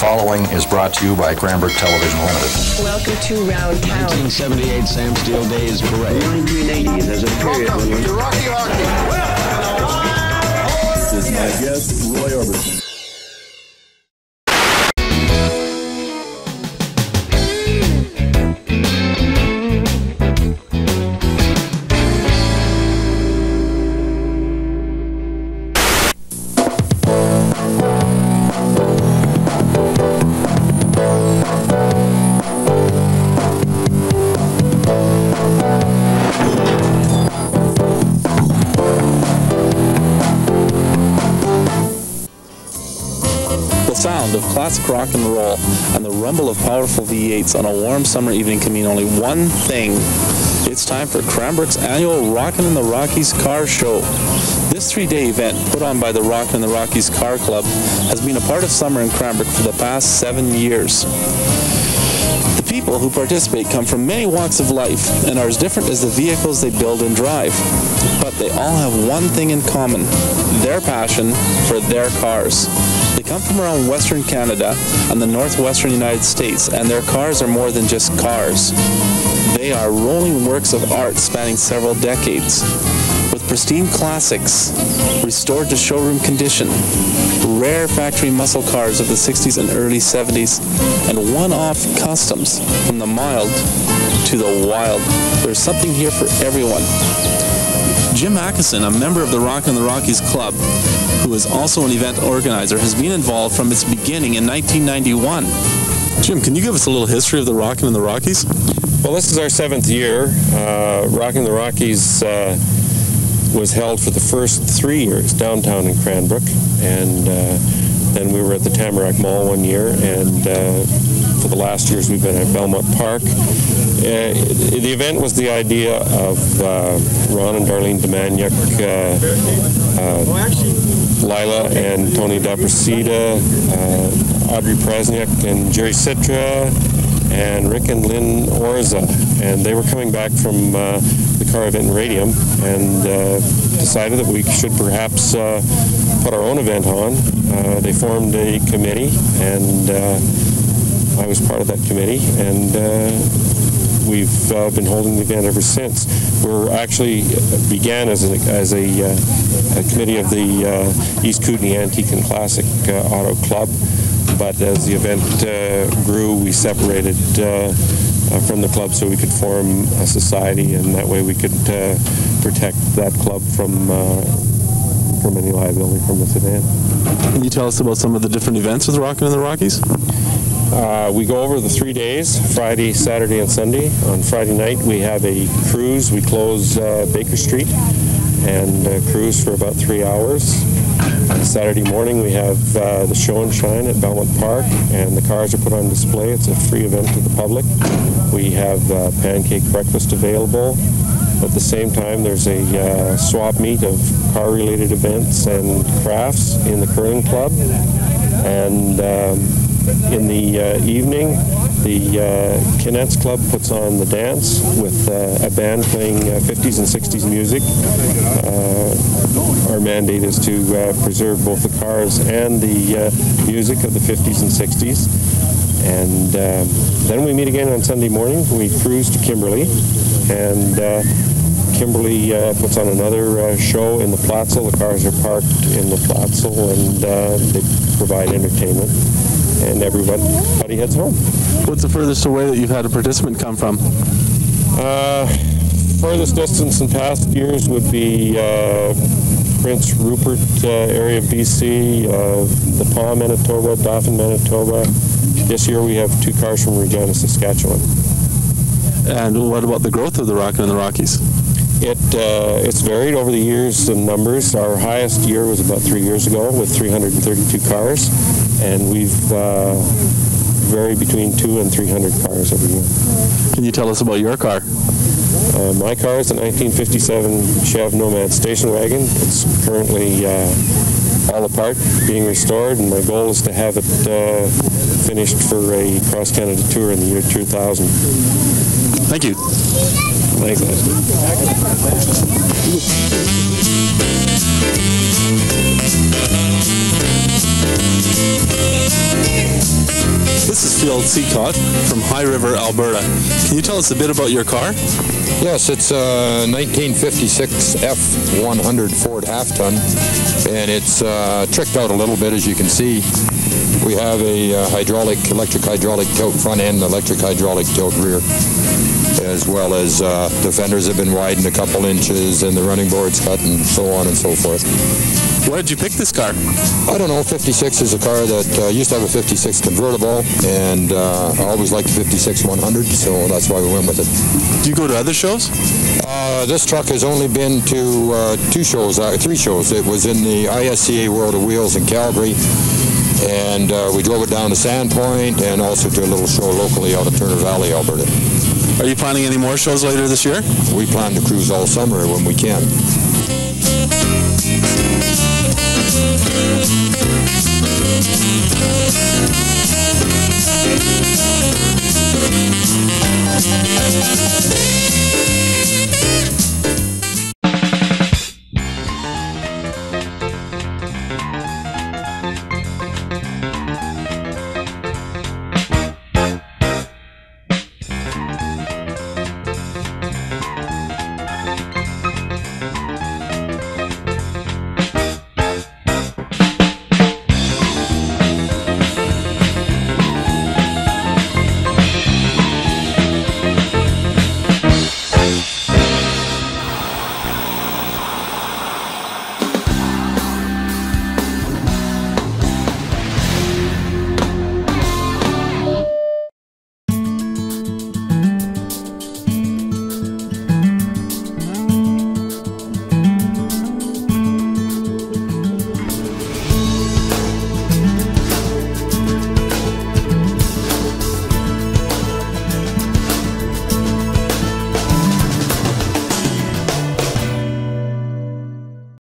following is brought to you by Cranbrook Television Limited. Welcome to Round Town. 1978 Sam Steele Days Parade. 1980, there's a period. Welcome to Rocky. This is my guest, Roy Orbison. The sound of classic rock and roll and the rumble of powerful V8s on a warm summer evening can mean only one thing. It's time for Cranbrook's annual Rockin' in the Rockies car show. This 3-day event, put on by the Rockin' in the Rockies Car Club, has been a part of summer in Cranbrook for the past 7 years. The people who participate come from many walks of life and are as different as the vehicles they build and drive. But they all have one thing in common: their passion for their cars. They come from around Western Canada and the Northwestern United States, and their cars are more than just cars. They are rolling works of art spanning several decades, with pristine classics restored to showroom condition, rare factory muscle cars of the 60s and early 70s, and one-off customs from the mild to the wild. There's something here for everyone. Jim Ackison, a member of the Rockin' in the Rockies Club, who is also an event organizer, has been involved from its beginning in 1991. Jim, can you give us a little history of the Rockin' in the Rockies? Well, this is our 7th year. Rockin' in the Rockies was held for the first 3 years downtown in Cranbrook, and then we were at the Tamarack Mall 1 year, and for the last years we've been at Belmont Park. The event was the idea of Ron and Darlene Demaniuk, Lila and Tony Daprasida, Audrey Prasniak and Jerry Citra, and Rick and Lynn Orza. And they were coming back from the car event in Radium and decided that we should perhaps put our own event on. They formed a committee, and I was part of that committee, and we've been holding the event ever since. We're actually began as a committee of the East Kootenay Antique and Classic Auto Club, but as the event grew, we separated from the club so we could form a society, and that way we could protect that club from any liability from this event. Can you tell us about some of the different events with Rockin' in the Rockies? We go over the 3 days, Friday, Saturday, and Sunday. On Friday night, we have a cruise. We close Baker Street and cruise for about 3 hours. Saturday morning, we have the show and shine at Belmont Park, and the cars are put on display. It's a free event to the public. We have pancake breakfast available. At the same time, there's a swap meet of car-related events and crafts in the curling club. And in the evening, the Kinettes Club puts on the dance with a band playing 50s and 60s music. Our mandate is to preserve both the cars and the music of the 50s and 60s. And then we meet again on Sunday morning. We cruise to Kimberley, and Kimberley puts on another show in the Platzel. The cars are parked in the Platzel, and they provide entertainment, and everybody heads home. What's the furthest away that you've had a participant come from? Furthest distance in past years would be Prince Rupert area of BC, the Paw, Manitoba, Dauphin, Manitoba. This year we have 2 cars from Regina, Saskatchewan. And what about the growth of the Rockin' in the Rockies? It's varied over the years in numbers. Our highest year was about 3 years ago with 332 cars, and we've varied between 200 and 300 cars every year. Can you tell us about your car? My car is a 1957 Chev Nomad station wagon. It's currently all apart, being restored, and my goal is to have it finished for a cross-Canada tour in the year 2000. Thank you. Thanks, guys. This is Phil Seacott from High River, Alberta. Can you tell us a bit about your car? Yes, it's a 1956 F100 Ford half-ton, and it's tricked out a little bit, as you can see. We have a electric hydraulic tilt front end, electric hydraulic tilt rear, as well as the fenders have been widened a couple inches and the running board's cut and so on and so forth. Why did you pick this car? I don't know, 56 is a car that used to have a 56 convertible, and I always liked the 56 100, so that's why we went with it. Do you go to other shows? This truck has only been to three shows. It was in the ISCA World of Wheels in Calgary, and we drove it down to Sandpoint and also to a little show locally out of Turner Valley, Alberta. Are you planning any more shows later this year? We plan to cruise all summer when we can. Thank you.